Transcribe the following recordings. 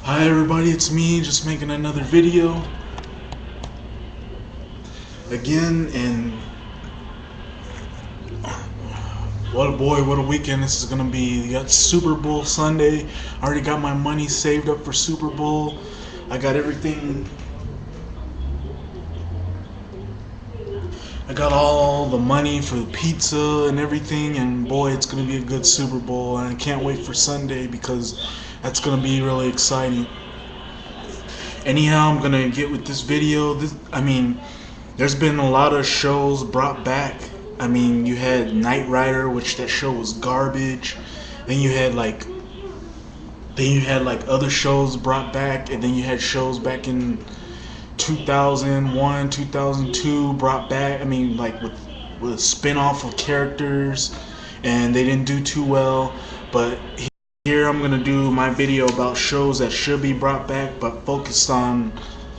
Hi everybody, it's me just making another video again, and what a boy, what a weekend this is gonna be. You got Super Bowl Sunday. I already got my money saved up for Super Bowl. I got everything. I got all the money for the pizza and everything, and boy, it's gonna be a good Super Bowl, and I can't wait for Sunday because that's gonna be really exciting. Anyhow, I'm gonna get with this video. There's been a lot of shows brought back. You had Knight Rider, which that show was garbage. Then you had like other shows brought back, and then you had shows back in 2001, 2002 brought back. With spin-off of characters, and they didn't do too well. But here I'm gonna do my video about shows that should be brought back, but focused on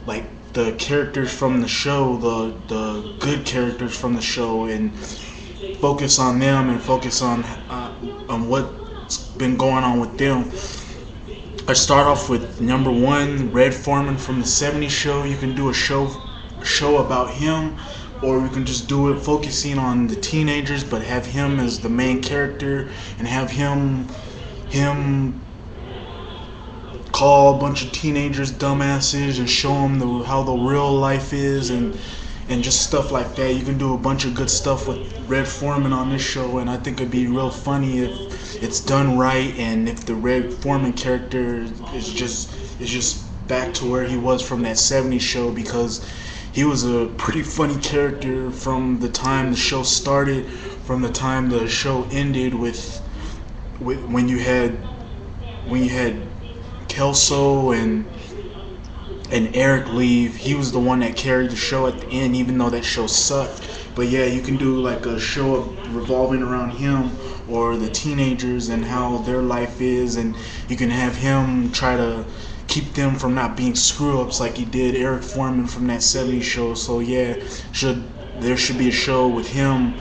like the characters from the show, the good characters from the show, and focus on them and focus on what's been going on with them. I start off with number one, Red Foreman from the '70s show. You can do a show about him, or you can just do it focusing on the teenagers, but have him as the main character and have him call a bunch of teenagers dumbasses and show them how the real life is, and just stuff like that. You can do a bunch of good stuff with Red Foreman on this show, and I think it'd be real funny if it's done right, and if the Red Foreman character is just back to where he was from that '70s show, because he was a pretty funny character from the time the show started, from the time the show ended, with when you had Kelso and Eric leave. He was the one that carried the show at the end, even though that show sucked. But yeah, you can do like a show revolving around him or the teenagers and how their life is, and you can have him try to keep them from not being screw-ups like he did Eric Foreman from that '70s show. So yeah, there should be a show with him,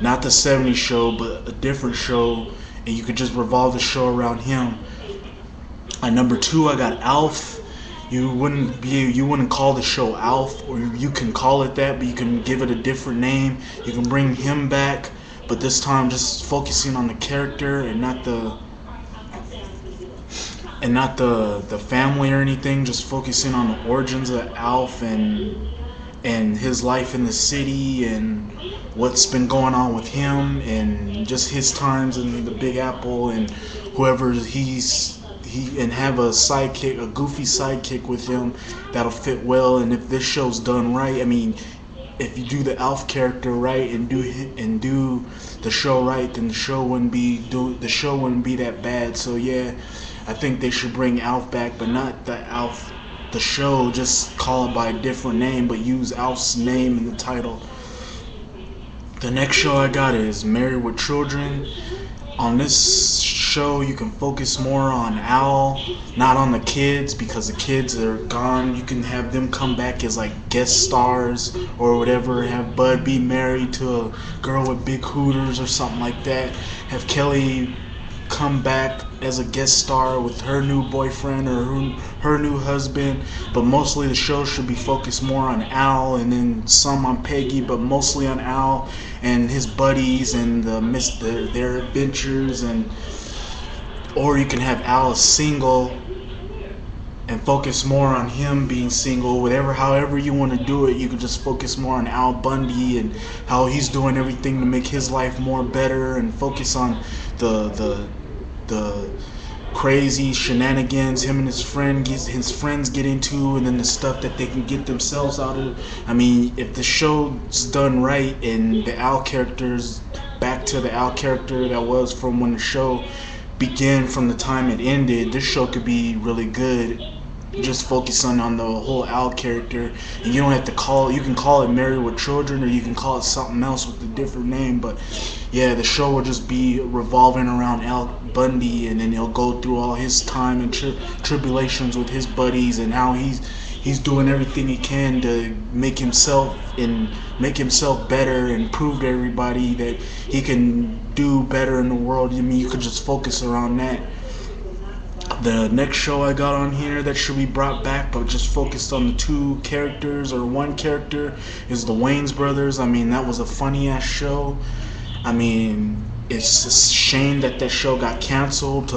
not the '70s show, but a different show, and you could just revolve the show around him. At number two, I got Alf. You wouldn't call the show Alf, or you can call it that, but you can give it a different name. You can bring him back, but this time just focusing on the character and not the family or anything. Just focusing on the origins of Alf and his life in the city and what's been going on with him and just his times in the Big Apple and whoever and have a sidekick, a goofy sidekick with him that'll fit well. And if this show's done right, if you do the Alf character right and do the show right, then the show wouldn't be that bad. So yeah, I think they should bring Alf back, but not the show. Just call it by a different name, but use Alf's name in the title. The next show I got is Married with Children. On this show, you can focus more on Al, not on the kids, because the kids are gone. You can have them come back as like guest stars or whatever. Have Bud be married to a girl with big hooters or something like that. Have Kelly come back as a guest star with her new boyfriend or her new husband. But mostly the show should be focused more on Al, and then some on Peggy, but mostly on Al and his buddies and their adventures. Or you can have Al single and focus more on him being single. However you want to do it, you can just focus more on Al Bundy and how he's doing everything to make his life more better, and focus on the crazy shenanigans him and his friends get into, and then the stuff that they can get themselves out of. If the show's done right and the Al character's back to the Al character that was from when the show began, from the time it ended, this show could be really good. Just focusing on the whole Al character, and you don't have to you can call it Married with Children, or you can call it something else with a different name. But yeah, the show will just be revolving around Al Bundy, and then he'll go through all his time and tribulations with his buddies, and how he's doing everything he can to make himself better and prove to everybody that he can do better in the world. You could just focus around that. The next show I got on here that should be brought back, but just focused on the two characters or one character, is the Wayans brothers. I mean, that was a funny ass show. I mean, it's a shame that that show got canceled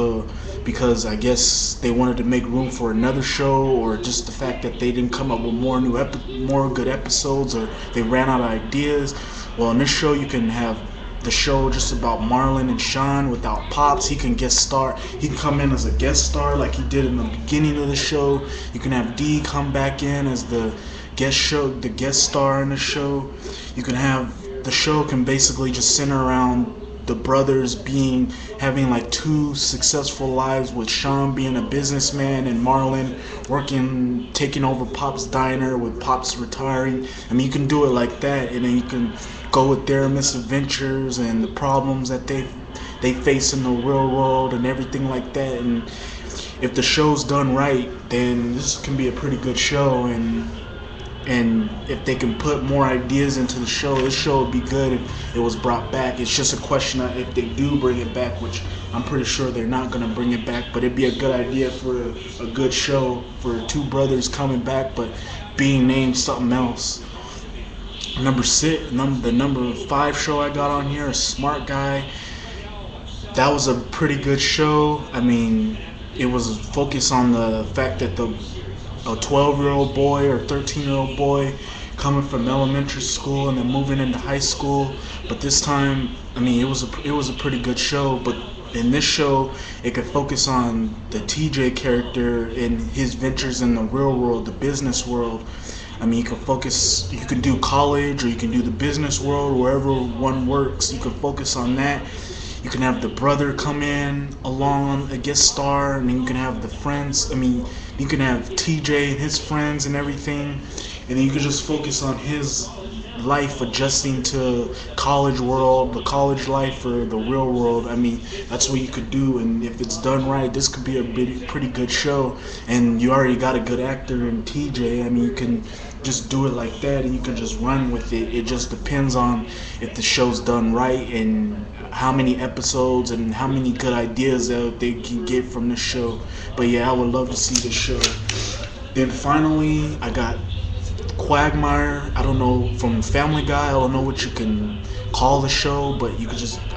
because I guess they wanted to make room for another show, or just the fact that they didn't come up with more good episodes, or they ran out of ideas. Well, in this show, you can have the show just about Marlon and Sean without Pops. He can guest star. He can come in as a guest star like he did in the beginning of the show. You can have D come back in as the guest star in the show. You can have the show can basically just center around the brothers having like two successful lives, with Sean being a businessman and Marlon taking over Pop's diner with Pop's retiring. I mean, you can do it like that, and then you can go with their misadventures and the problems that they face in the real world and everything like that. And if the show's done right, then this can be a pretty good show. And if they can put more ideas into the show, this show would be good if it was brought back. It's just a question of if they do bring it back, which I'm pretty sure they're not going to bring it back, but it'd be a good idea for a good show for two brothers coming back but being named something else. The number 5 show I got on here is Smart Guy. That was a pretty good show. I mean, it was focused on the fact that a 12-year-old boy or 13-year-old boy coming from elementary school and then moving into high school. But this time, I mean, it was a pretty good show. But in this show, it could focus on the TJ character and his ventures in the real world, the business world. I mean, you can do college, or you can do the business world, wherever one works. You can focus on that. You can have the brother come in along a guest star, and then you can have the friends. I mean, you can have TJ and his friends and everything, and then you can just focus on his life adjusting to college world, the college life, or the real world. I mean, that's what you could do, and if it's done right, this could be a pretty good show. And you already got a good actor in TJ. I mean, you can just do it like that, and you can just run with it. It just depends on if the show's done right and how many episodes and how many good ideas that they can get from the show. But yeah, I would love to see the show. Then finally, I got Quagmire. I don't know, from Family Guy. I don't know what you can call the show, but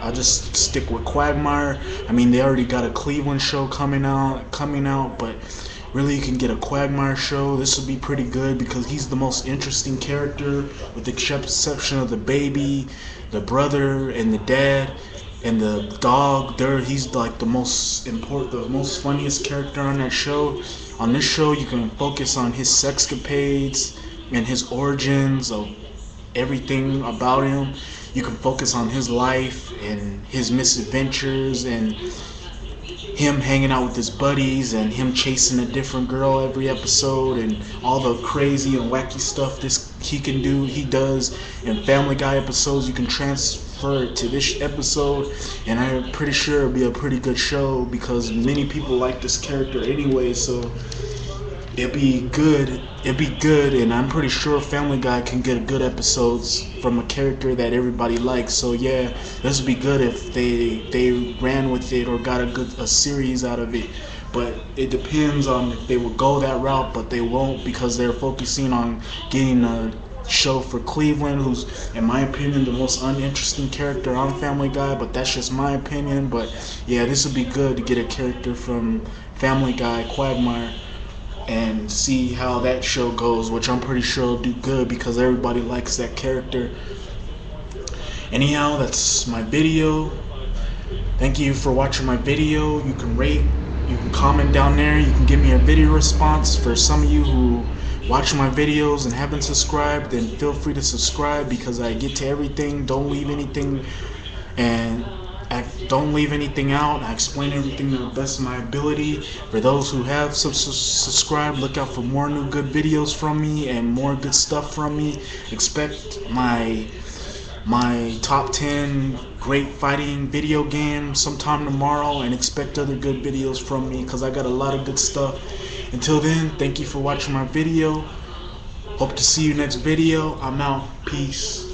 I'll just stick with Quagmire. I mean, they already got a Cleveland show coming out, but really, you can get a Quagmire show. This would be pretty good because he's the most interesting character, with the exception of the baby, the brother, and the dad, and the dog. He's like the most important, the most funniest character on that show. On this show, you can focus on his sexcapades and his origins of everything about him. You can focus on his life and his misadventures and him hanging out with his buddies and him chasing a different girl every episode and all the crazy and wacky stuff he does in Family Guy episodes. You can transfer it to this episode, and I'm pretty sure it'll be a pretty good show because many people like this character anyway, so it'd be good, and I'm pretty sure Family Guy can get good episodes from a character that everybody likes. So yeah, this would be good if they ran with it or got a series out of it. But it depends on if they would go that route, but they won't because they're focusing on getting a show for Cleveland, who's, in my opinion, the most uninteresting character on Family Guy, but that's just my opinion. But yeah, this would be good to get a character from Family Guy, Quagmire, and see how that show goes, which I'm pretty sure will do good because everybody likes that character. Anyhow, that's my video. Thank you for watching my video. You can rate, you can comment down there, you can give me a video response. For some of you who watch my videos and haven't subscribed, then feel free to subscribe because I get to everything. Don't leave anything out. I explain everything to the best of my ability. For those who have subscribed, look out for more new good videos from me and more good stuff from me. Expect my top 10 great fighting video games sometime tomorrow, and expect other good videos from me because I got a lot of good stuff. Until then, thank you for watching my video. Hope to see you next video. I'm out. Peace.